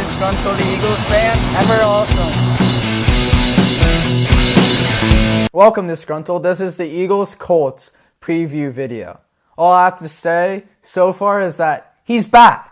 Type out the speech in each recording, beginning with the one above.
disgruntled Eagles fan, and we're awesome. Welcome, disgruntled. This is the Eagles Colts preview video. All I have to say so far is that he's back.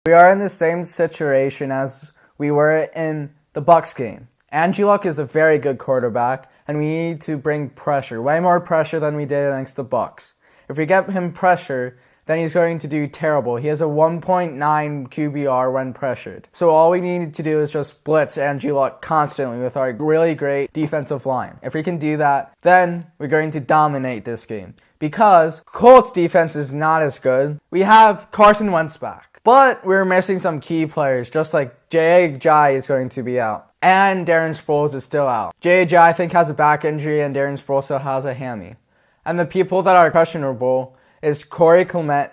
We are in the same situation as we were in the Bucs game. Andrew Luck is a very good quarterback, and we need to bring pressure, way more pressure than we did against the Bucs. If we get him pressure, then he's going to do terrible. He has a 1.9 QBR when pressured. So all we need to do is just blitz Andrew Luck constantly with our really great defensive line. If we can do that, then we're going to dominate this game. Because Colts defense is not as good. We have Carson Wentz back. But we're missing some key players, just like J.J. is going to be out. And Darren Sproles is still out. J.J. I think has a back injury and Darren Sproles still has a hammy. And the people that are questionable is Corey Clement.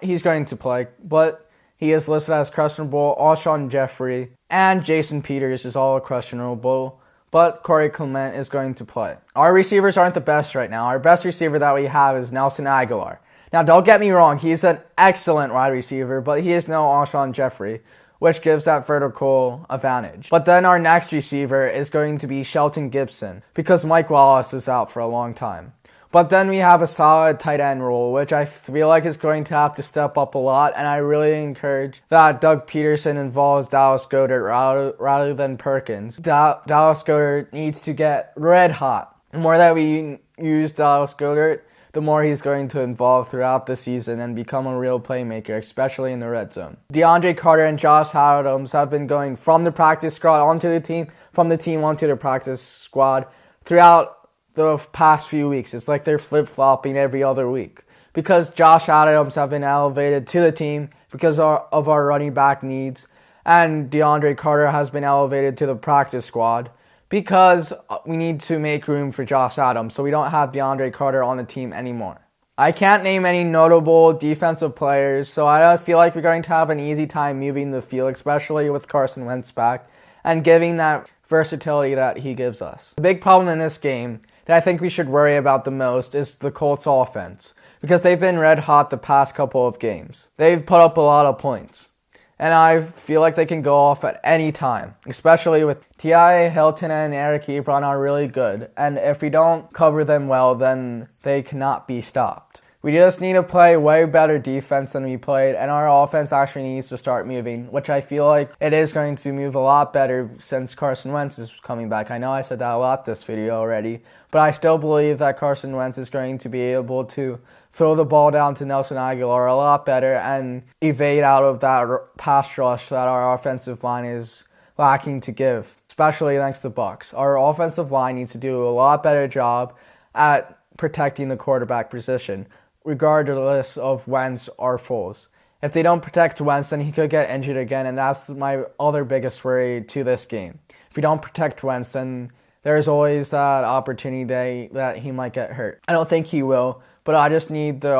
He's going to play, but he is listed as questionable. Alshon Jeffrey and Jason Peters is all questionable, but Corey Clement is going to play. Our receivers aren't the best right now. Our best receiver that we have is Nelson Aguilar. Now, don't get me wrong, he's an excellent wide receiver, but he is no Alshon Jeffrey, which gives that vertical advantage. But then our next receiver is going to be Shelton Gibson, because Mike Wallace is out for a long time. But then we have a solid tight end role, which I feel like is going to have to step up a lot, and I really encourage that Doug Peterson involves Dallas Goedert rather than Perkins. Dallas Goedert needs to get red hot. The more that we use Dallas Goedert, the more he's going to evolve throughout the season and become a real playmaker, especially in the red zone. DeAndre Carter and Josh Adams have been going from the practice squad onto the team, from the team onto the practice squad throughout the past few weeks. It's like they're flip-flopping every other week because Josh Adams have been elevated to the team because of our running back needs, and DeAndre Carter has been elevated to the practice squad because we need to make room for Josh Adams, so we don't have DeAndre Carter on the team anymore. I can't name any notable defensive players, so I feel like we're going to have an easy time moving the field, especially with Carson Wentz back, and giving that versatility that he gives us. The big problem in this game that I think we should worry about the most is the Colts offense, because they've been red hot the past couple of games. They've put up a lot of points. And I feel like they can go off at any time, especially with T.I. Hilton and Eric Ebron are really good. And if we don't cover them well, then they cannot be stopped. We just need to play way better defense than we played, and our offense actually needs to start moving, which I feel like it is going to move a lot better since Carson Wentz is coming back. I know I said that a lot this video already, but I still believe that Carson Wentz is going to be able to throw the ball down to Nelson Aguilar a lot better and evade out of that pass rush that our offensive line is lacking to give, especially against the Bucs. Our offensive line needs to do a lot better job at protecting the quarterback position, regardless of Wentz or Foles. If they don't protect Wentz, then he could get injured again, and that's my other biggest worry to this game. If we don't protect Wentz, then there's always that opportunity that he might get hurt. I don't think he will, but we just need the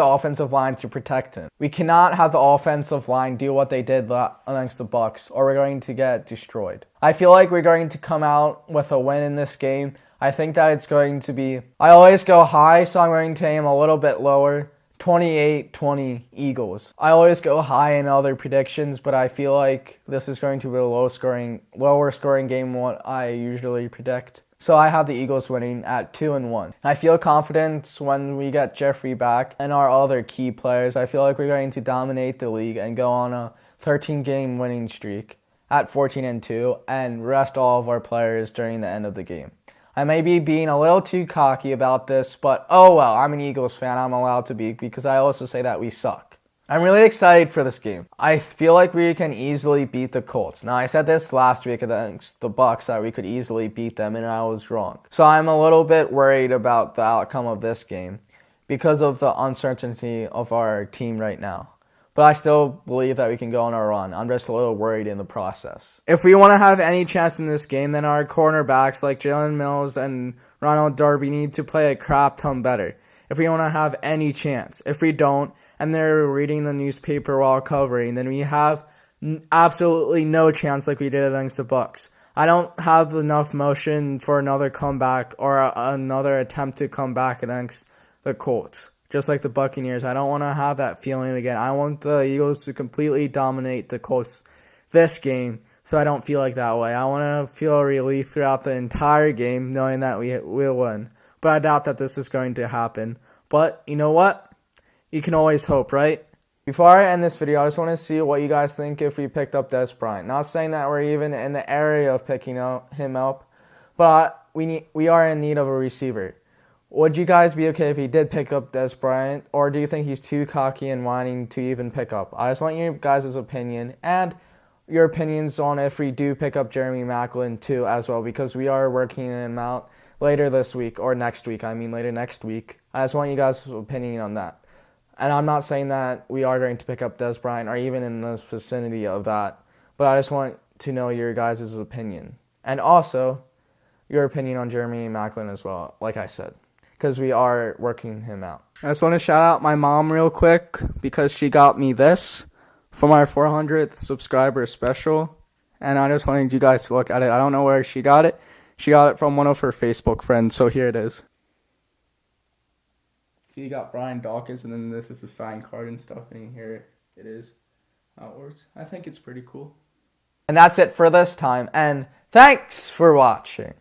offensive line to protect him. We cannot have the offensive line do what they did against the Bucs, or we're going to get destroyed. I feel like we're going to come out with a win in this game. I think that it's going to be, I always go high, so I'm going to aim a little bit lower. 28-20 Eagles. I always go high in other predictions, but I feel like this is going to be a lower scoring game than what I usually predict. So I have the Eagles winning at 2-1. I feel confident when we get Jeffrey back and our other key players. I feel like we're going to dominate the league and go on a 13-game winning streak at 14-2 and rest all of our players during the end of the game. I may be being a little too cocky about this, but oh well, I'm an Eagles fan. I'm allowed to be because I also say that we suck. I'm really excited for this game. I feel like we can easily beat the Colts. Now, I said this last week against the Bucs that we could easily beat them, and I was wrong. So I'm a little bit worried about the outcome of this game because of the uncertainty of our team right now. But I still believe that we can go on a run. I'm just a little worried in the process. If we want to have any chance in this game, then our cornerbacks like Jalen Mills and Ronald Darby need to play a crap ton better if we want to have any chance. If we don't, and they're reading the newspaper while covering, then we have absolutely no chance like we did against the Bucs. I don't have enough motion for another comeback or another attempt to come back against the Colts. Just like the Buccaneers, I don't want to have that feeling again. I want the Eagles to completely dominate the Colts this game, so I don't feel like that way. I want to feel relief throughout the entire game, knowing that we will win. But I doubt that this is going to happen. But you know what? You can always hope, right? Before I end this video, I just want to see what you guys think if we picked up Dez Bryant. Not saying that we're even in the area of picking him up, but we are in need of a receiver. Would you guys be okay if he did pick up Dez Bryant, or do you think he's too cocky and wanting to even pick up? I just want your guys' opinion and your opinions on if we do pick up Jeremy Maclin too as well, because we are working him out later this week, or next week. Later next week. I just want you guys' opinion on that. And I'm not saying that we are going to pick up Dez Bryant or even in the vicinity of that, but I just want to know your guys' opinion. And also, your opinion on Jeremy Maclin as well, like I said, because we are working him out. I just want to shout out my mom real quick because she got me this from our 400th subscriber special, and I just wanted you guys to look at it. I don't know where she got it. She got it from one of her Facebook friends, so here it is. See, you got Brian Dawkins, and then this is the signed card and stuff, and here it is how it works. I think it's pretty cool. And that's it for this time, and thanks for watching.